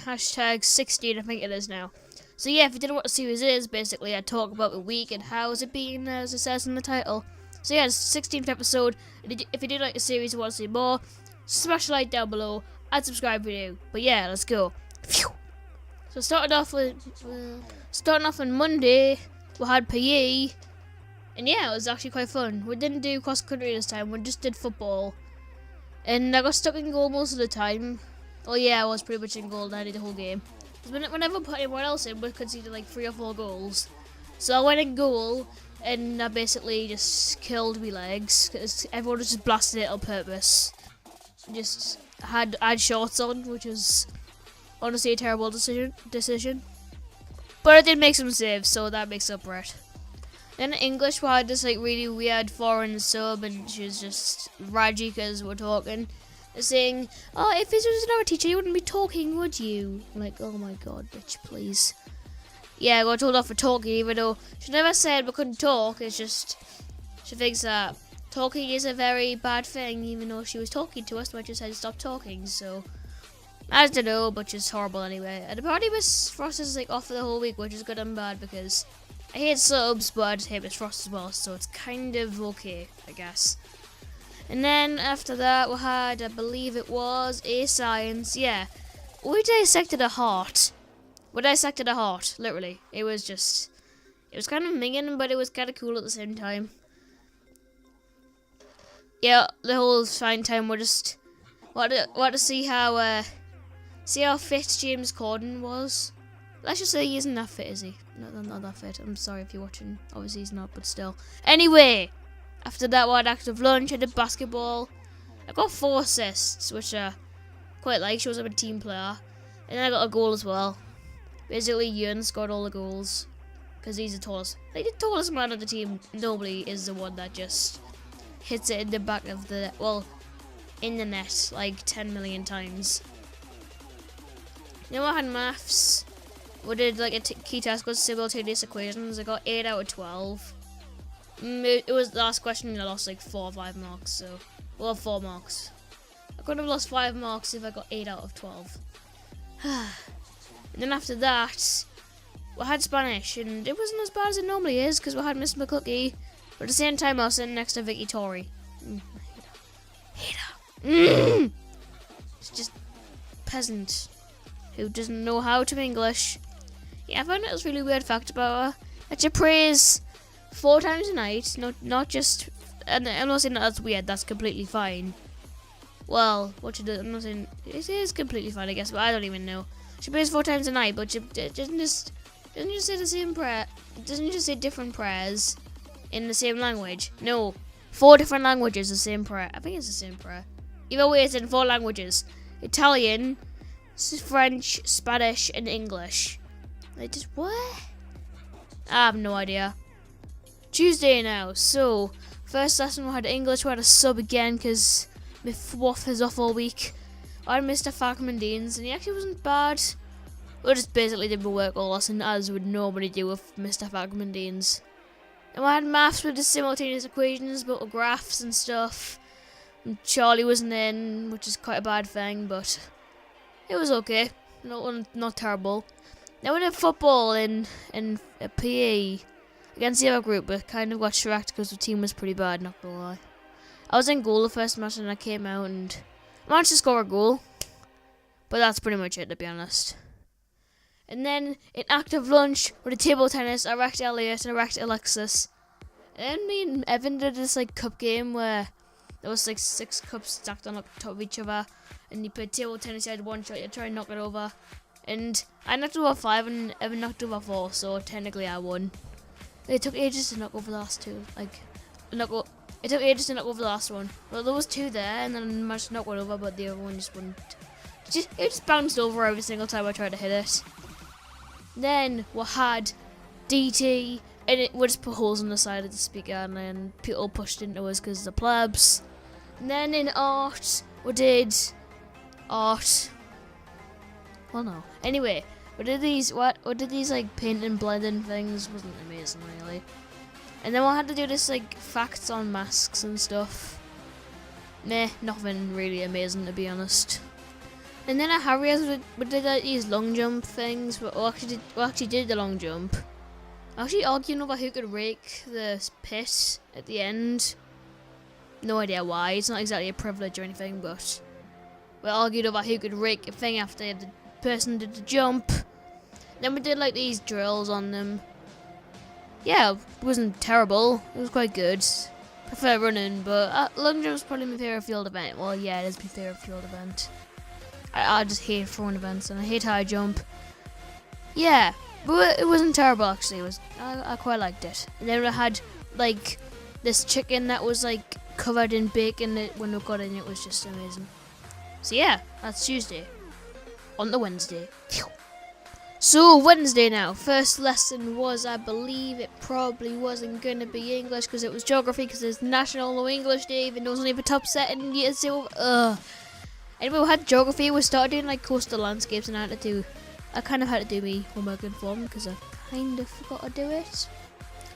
hashtag 16, I think it is now. So yeah, if you didn't know what the series is, basically I talk about the week and how is it been, as it says in the title. So yeah, it's the 16th episode. If you did like the series and want to see more, smash a like down below and subscribe video. But yeah, let's go. Phew. So starting off on Monday, we had PE, and yeah, it was actually quite fun. We didn't do cross country this time, we just did football. And I got stuck in goal most of the time. Oh yeah, I was pretty much in goal nearly the whole game. Whenever I put anyone else in, we conceded like 3 or 4 goals. So I went in goal, and I basically just killed my legs, because everyone just blasted it on purpose. Just had shorts on, which was honestly a terrible decision. But I did make some saves, so that makes up for it. Then in English, we had this like really weird foreign sub, and she was just Raji because we're talking, saying, "Oh, if this was another teacher, you wouldn't be talking, would you?" I'm like, oh my god, bitch, please. Yeah, I got told off for talking, even though she never said we couldn't talk. It's just she thinks that talking is a very bad thing, even though she was talking to us, but she said stop talking. So I don't know, but she's horrible anyway. And apparently Miss Frost is like off for the whole week, which is good and bad because I hate subs, but I just hate Miss Frost as well, so it's kind of okay, I guess. And then after that, we had, I believe it was a science. Yeah, we dissected a heart. We dissected a heart, literally. It was kind of minging, but it was kind of cool at the same time. Yeah, the whole fine time we just wanted to see how fit James Corden was. Let's just say he isn't that fit, is he? No, not that fit. I'm sorry if you're watching. Obviously he's not, but still. Anyway, after that we had active lunch, I did basketball. I got 4 assists, which I quite like. Shows I'm a team player. And then I got a goal as well. Basically, Ewan scored all the goals because he's the tallest. Like the tallest man on the team. Nobody is the one that just hits it in the back of the in the net like 10 million times. Then I had maths. We did like a key task was simultaneous equations. I got 8 out of 12. It was the last question and I lost like 4 or 5 marks. So, well, 4 marks. I could have lost 5 marks if I got 8 out of 12. And then after that, we had Spanish, and it wasn't as bad as it normally is because we had Miss McCookie. But at the same time, I was sitting next to Vicky Tori. Hate her. It's just peasant who doesn't know how to English. Yeah, I found out this really weird fact about her. That she prays 4 times a night, not just. And I'm not saying that that's weird. That's completely fine. Well, what she does, I'm not saying it is completely fine, I guess, but I don't even know. She prays 4 times a night, but she doesn't just say the same prayer. Doesn't just say different prayers in the same language. No, 4 different languages, the same prayer. I think it's the same prayer. Either way, it's in 4 languages: Italian, French, Spanish, and English. Like, just what? I have no idea. Tuesday now. So first lesson we had English. We had a sub again because my Waff is off all week. I had Mr. Falcon-Deans, and he actually wasn't bad. We just basically did my work all lesson as we would normally do with Mr. Falcon-Deans. And we had maths with the simultaneous equations, but with graphs and stuff. And Charlie wasn't in, which is quite a bad thing, but it was okay. Not terrible. Then we did football in PE against the other group, but kind of got shreked because the team was pretty bad, not gonna lie. I was in goal the first match and I came out and managed to score a goal, but that's pretty much it, to be honest. And then in active lunch with the table tennis, I wrecked Elliot and I wrecked Alexis. And then me and Evan did this like cup game where there was like 6 cups stacked on top of each other, and you played table tennis. You had one shot, you try and knock it over, and I knocked over 5 and Evan knocked over 4, so technically I won. It took ages to knock over the last 2, It took ages to knock over the last one. Well, there was 2 there, and then I managed to knock one over, but the other one just wouldn't. It just bounced over every single time I tried to hit it. Then we had DT, and we just put holes in the side of the speaker, and then people pushed into us because the plebs. And then in art, we did art. Well, no. Anyway, we did these like paint and blending things. Wasn't amazing really. And then we had to do this like facts on masks and stuff. Nah, nothing really amazing to be honest. And then at Harriers, we did like these long jump things. We actually did the long jump. Actually arguing over who could rake the pit at the end. No idea why. It's not exactly a privilege or anything, but we argued over who could rake a thing after the person did the jump. Then we did like these drills on them. Yeah, it wasn't terrible. It was quite good. Prefer running, but long jump is probably my favourite field event. Well, yeah, it is my favourite field event. I just hate throwing events and I hate high jump. Yeah, but it wasn't terrible actually. It was I quite liked it. And then we had like this chicken that was like covered in bacon. When we got in, it was just amazing. So yeah, that's Tuesday. On the Wednesday. So Wednesday now. First lesson was, I believe it probably wasn't gonna be English because it was geography because it's National No English Day, even though it was only the top set in year 0. Anyway, we had geography. We started doing like coastal landscapes, and I kind of had to do me homework in form because I kind of forgot to do it.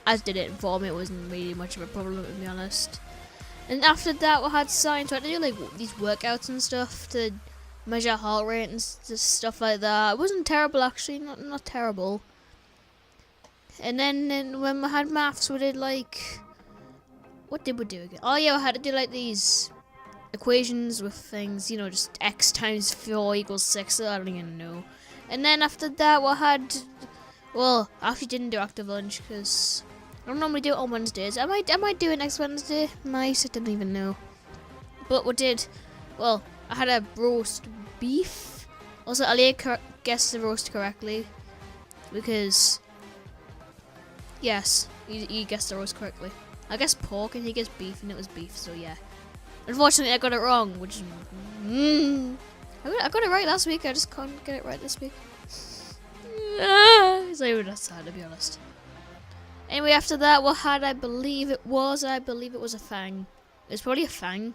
As did it in form. It wasn't really much of a problem, to be honest. And after that, we had science. We had to do like these workouts and stuff to measure heart rate and stuff like that. It wasn't terrible actually, not terrible. And then when we had maths, we did like, what did we do again? Oh yeah, we had to do like these equations with things, you know, just x times 4 equals 6. I don't even know. And then after that, we had, well, I actually didn't do active lunch because I don't normally do it on Wednesdays. I might do it next Wednesday. I didn't even know. But we did. Well, I had a roast beef. Also, Ali guessed the roast correctly because, yes, you guessed the roast correctly. I guessed pork and he guessed beef, and it was beef. So yeah. Unfortunately, I got it wrong, which is. I got it right last week. I just can't get it right this week. It's not even that sad, to be honest. Anyway, after that, what had I believe it was a fang. It was probably a fang,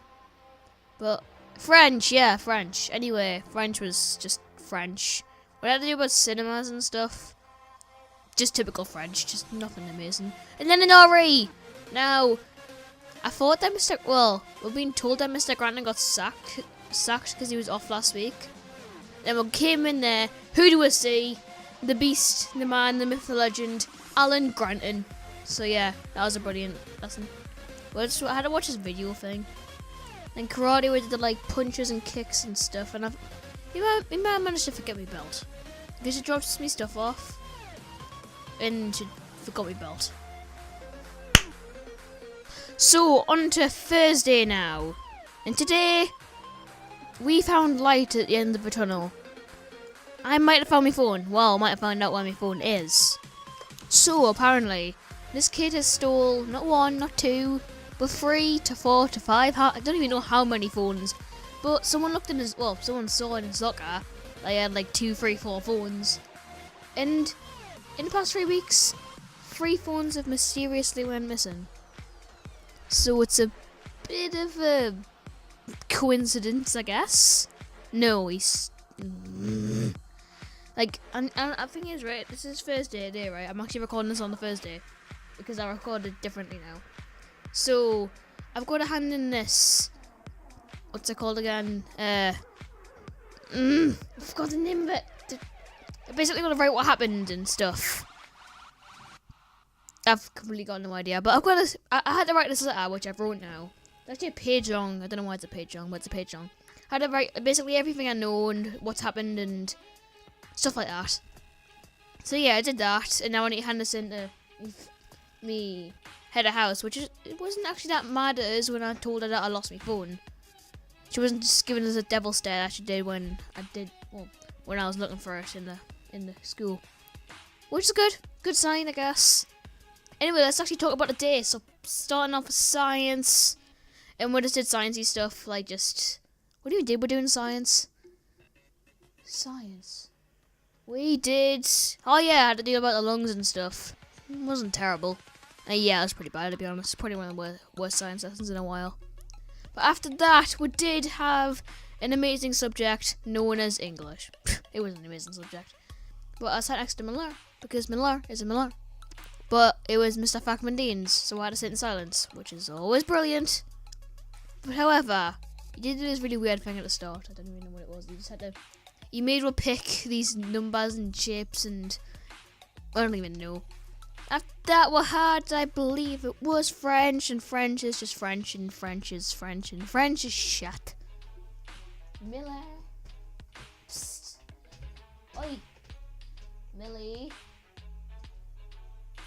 but French, yeah, French. Anyway, French was just French. What had to do about cinemas and stuff? Just typical French, just nothing amazing. And then an RE. Now, I thought that we're being told that Mr. Granton got sacked because he was off last week. Then we came in there. Who do we see? The beast, the man, the myth, the legend, Alan Granton. So yeah, that was a brilliant lesson. I had to watch his video thing. And karate, we did the like punches and kicks and stuff. And he might managed to forget my belt because he dropped me stuff off and she forgot my belt. So, on to Thursday now. And today, we found light at the end of the tunnel. I might have found my phone. Well, I might have found out where my phone is. So, apparently, this kid has stole not 1, not 2, but 3 to 4 to 5. I don't even know how many phones. But someone someone saw in his locker. They had like 2, 3, 4 phones. And in the past 3 weeks, 3 phones have mysteriously went missing. So it's a bit of a coincidence, I guess. No, he's like, I think he's right. This is Thursday day, right? I'm actually recording this on the Thursday because I recorded differently now. So I've got to hand in this. What's it called again? I forgot the name of it. I basically got to write what happened and stuff. I've completely got no idea, but I had to write this letter, which I've wrote now. It's actually a page long. I don't know why it's a page long, but it's a page long. I had to write basically everything I know and what's happened and stuff like that. So yeah, I did that, and now I need to hand this in to me head of house, it wasn't actually that mad at us when I told her that I lost my phone. She wasn't just giving us a devil stare that she did when I was looking for it in the school, which is good sign, I guess. Anyway, let's actually talk about the day. So, starting off with science. And we just did sciencey stuff. Like, what do we do? We're doing science. Science. We did. Oh, yeah, I had to deal about the lungs and stuff. It wasn't terrible. Yeah, it was pretty bad, to be honest. Probably one of the worst science lessons in a while. But after that, we did have an amazing subject known as English. It was an amazing subject. But I sat next to Miller because Miller is a Miller. But it was Mr. Fakmandeans, so I had to sit in silence, which is always brilliant. But however, he did do this really weird thing at the start. I don't even know what it was. You made her pick these numbers and shapes, and I don't even know. After that, we had, I believe it was French, and French is just French, and French is French, and French is shit. Miller. Psst. Oi. Millie.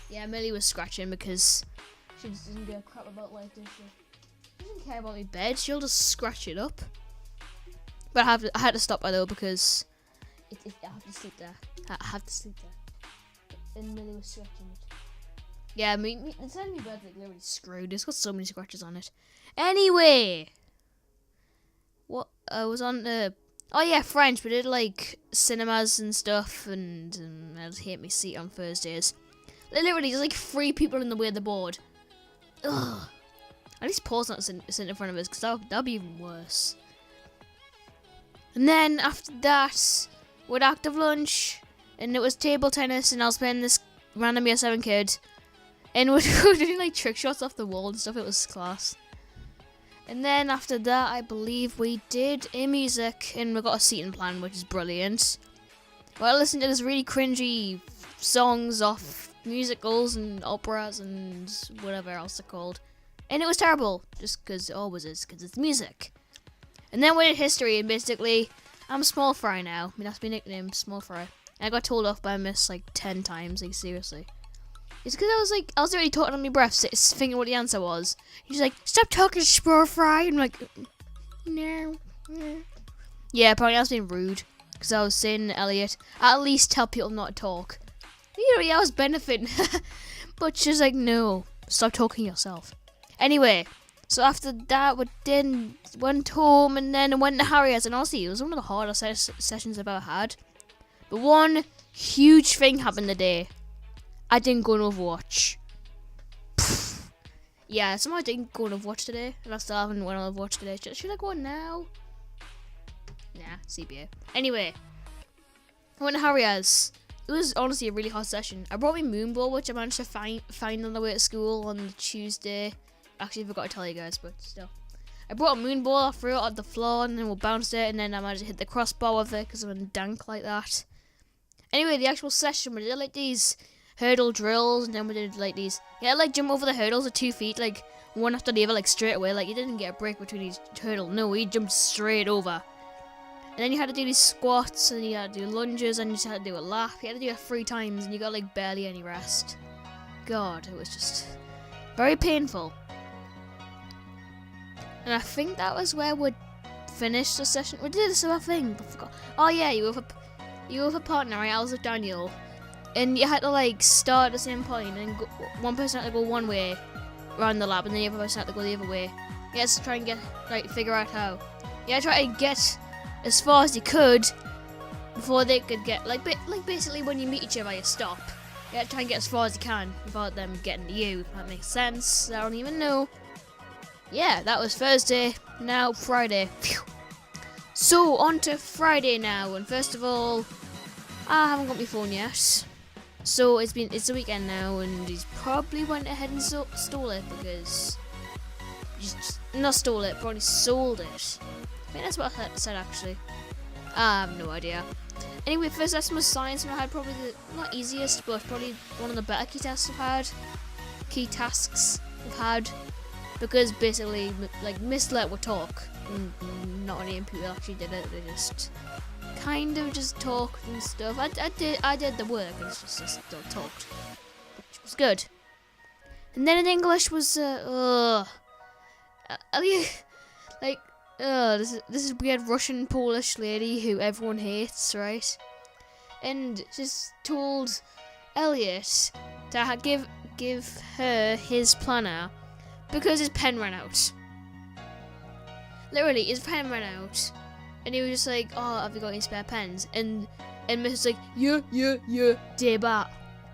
Yeah, Millie was scratching because she just doesn't give a crap about life, does she? She doesn't care about my bed, she'll just scratch it up. But I had to stop her though because I have to sleep there. I have to sleep there. And Millie was scratching it. Yeah, the side of my bed's like literally screwed. It's got so many scratches on it. Anyway, what I was on the. Oh yeah, French. We did like cinemas and stuff, and I just hate my seat on Thursdays. Literally, there's like 3 people in the way of the board. Ugh. At least Paul's not sitting in front of us, because that'd be even worse. And then after that, we'd active lunch, and it was table tennis, and I was playing this random year 7 kid, and we're doing like trick shots off the wall and stuff. It was class. And then after that, I believe we did a music, and we got a seating plan, which is brilliant. Well, I listened to this really cringy songs off musicals and operas and whatever else they're called, and it was terrible, just because it always is, because it's music. And then we did history, and basically, I'm Small Fry now. I mean, that's my nickname, Small Fry. And I got told off by Miss like 10 times, like seriously. It's because I was already talking on my breath, thinking what the answer was. She's like, "Stop talking, Small Fry." I'm like, no. Yeah, apparently I was being rude, because I was saying to Elliot, at least tell people not to talk. You know, yeah, I was benefiting. But she's like, no, stop talking yourself. Anyway, so after that, we then went home, and then went to Harriet's, and honestly, it was one of the hardest sessions I've ever had. But one huge thing happened today. I didn't go on Overwatch. Yeah, somehow I didn't go on Overwatch today, and I still haven't went on Overwatch today. Should I go on now? Nah, CBA. Anyway, I went to Harriet's. It was honestly a really hard session. I brought my moon ball, which I managed to find on the way to school on Tuesday. Actually, I forgot to tell you guys, but still. I brought a moon ball, I threw it on the floor, and then we bounced it, and then I managed to hit the crossbar with it because I'm a dank like that. Anyway, the actual session, we did like these hurdle drills, and then we did like these. Yeah, like jump over the hurdles at 2 feet, like one after the other, like straight away. Like you didn't get a break between each hurdle. No, we jumped straight over. And then you had to do these squats, and you had to do lunges, and you just had to do a lap. You had to do it 3 times, and you got like barely any rest. God, it was just very painful. And I think that was where we finished the session. We did this other thing, but I forgot. Oh yeah, you were with a partner, right? I was with Daniel, and you had to like start at the same point, and go, one person had to go one way around the lab, and then the other person had to go the other way. You had to try and figure out how. You had to try to get as far as you could before they could get basically when you meet each other you stop. You have to try and get as far as you can without them getting to you, if that makes sense. I don't even know. Yeah, that was Thursday, now Friday. Phew. So on to Friday now, and first of all, I haven't got my phone yet. So it's the weekend now, and he's probably went ahead and stole it because not stole it, probably sold it. I think that's what I said actually. I have no idea. Anyway, first lesson was science, and I had probably not easiest, but probably one of the better key tasks I've had, because basically, like, Miss let would talk, not any people actually did it. They just kind of just talked and stuff. I did the work, and it's just talked, which was good. And then in English was this is weird Russian Polish lady who everyone hates, right? And just told Elliot to give her his planner because his pen ran out. Literally, his pen ran out, and he was just like, "Oh, have you got any spare pens?" And Miss was like, "Yeah, debat."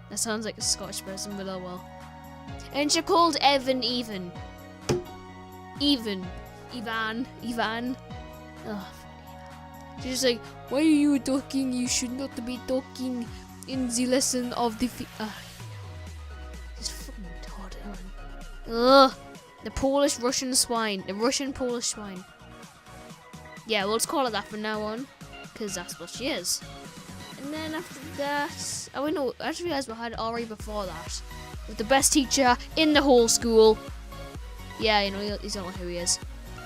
That sounds like a Scottish person, but oh well. And she called Ivan. Oh, she's just like, "Why are you talking? You should not be talking in the lesson of the just fucking taught it on. Ugh, the Russian Polish swine. yeah, we'll just call it that from now on, because that's what she is. And then after that, oh no, I just realised we had Ori before that, with the best teacher in the whole school. Yeah, you know, you don't know who he is.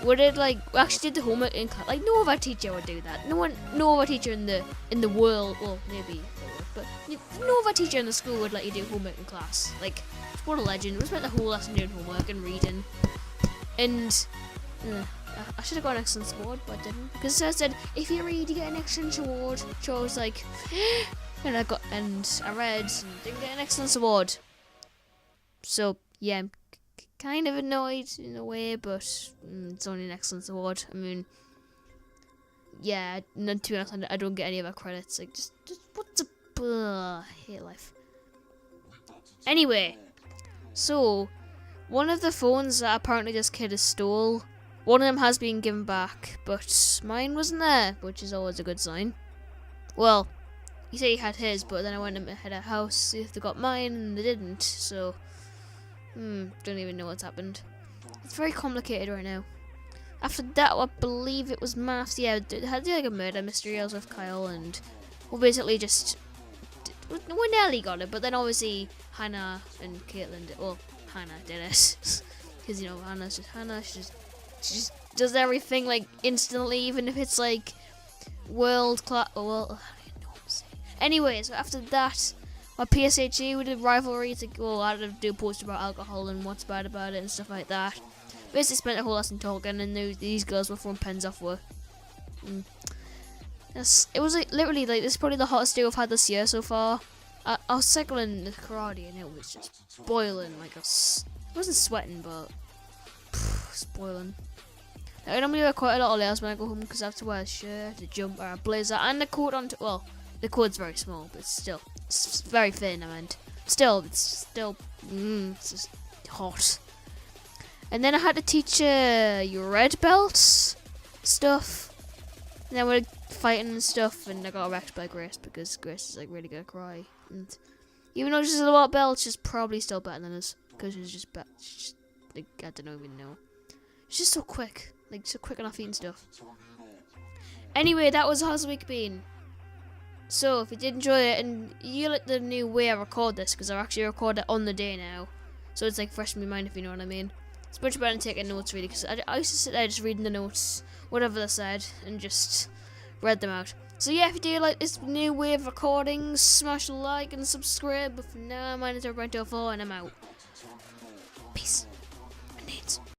We did we actually did the homework in class. Like, no other teacher would do that. No other teacher in the world, well, maybe, but no other teacher in the school would let you do homework in class. Like, what a legend. We spent the whole lesson doing homework and reading. And I should have got an excellence award, but I didn't. Because it said, if you read, you get an excellence award. So I was like, and I read and didn't get an excellence award. So, yeah, I'm kind of annoyed in a way, but it's only an excellence award. I mean, yeah, to be honest, I don't get any other credits. Like, just what's I hate life. Anyway, so one of the phones that apparently this kid has stole, one of them has been given back, but mine wasn't there, which is always a good sign. Well, he said he had his, but then I went and had a house, see if they got mine, and they didn't, so don't even know what's happened. It's very complicated right now. After that, I believe it was maths. Yeah, it had like a murder mystery. I was with Kyle, and we basically just Nelly got it, but then obviously Hannah and Caitlin did. Well, Hannah did it because you know Hannah's just Hannah. She just does everything like instantly, even if it's like world class. Well, I don't know what I'm saying. Anyway, so after that, my PSHE, we did rivalry. I had to do a post about alcohol and what's bad about it and stuff like that. Basically spent a whole lesson talking, and these girls were throwing pens off work. It was like literally like this is probably the hottest day I've had this year so far. I was cycling the karate and it was just boiling. Like I wasn't sweating, but it's boiling. I normally wear quite a lot of layers when I go home because I have to wear a shirt, a jumper, a blazer, and a coat on. Well, the coat's very small, but it's very thin. I meant it's still it's just hot. And then I had to teach your red belts stuff. And then we're fighting and stuff, and I got wrecked by Grace because Grace is like really good at karate. And even though she's a lot belt, she's probably still better than us because she's just like I don't even know. She's just so quick, like so quick on her feet and stuff. Anyway, that was how's the week been. So if you did enjoy it, and you like the new way I record this, because I actually record it on the day now, so it's like fresh in my mind if you know what I mean. It's much better than taking notes really, because I used to sit there just reading the notes, whatever they said, and just read them out. So yeah, if you do like this new way of recording, smash a like and subscribe. But for now, my name is Roberto4 and I'm out. Peace. And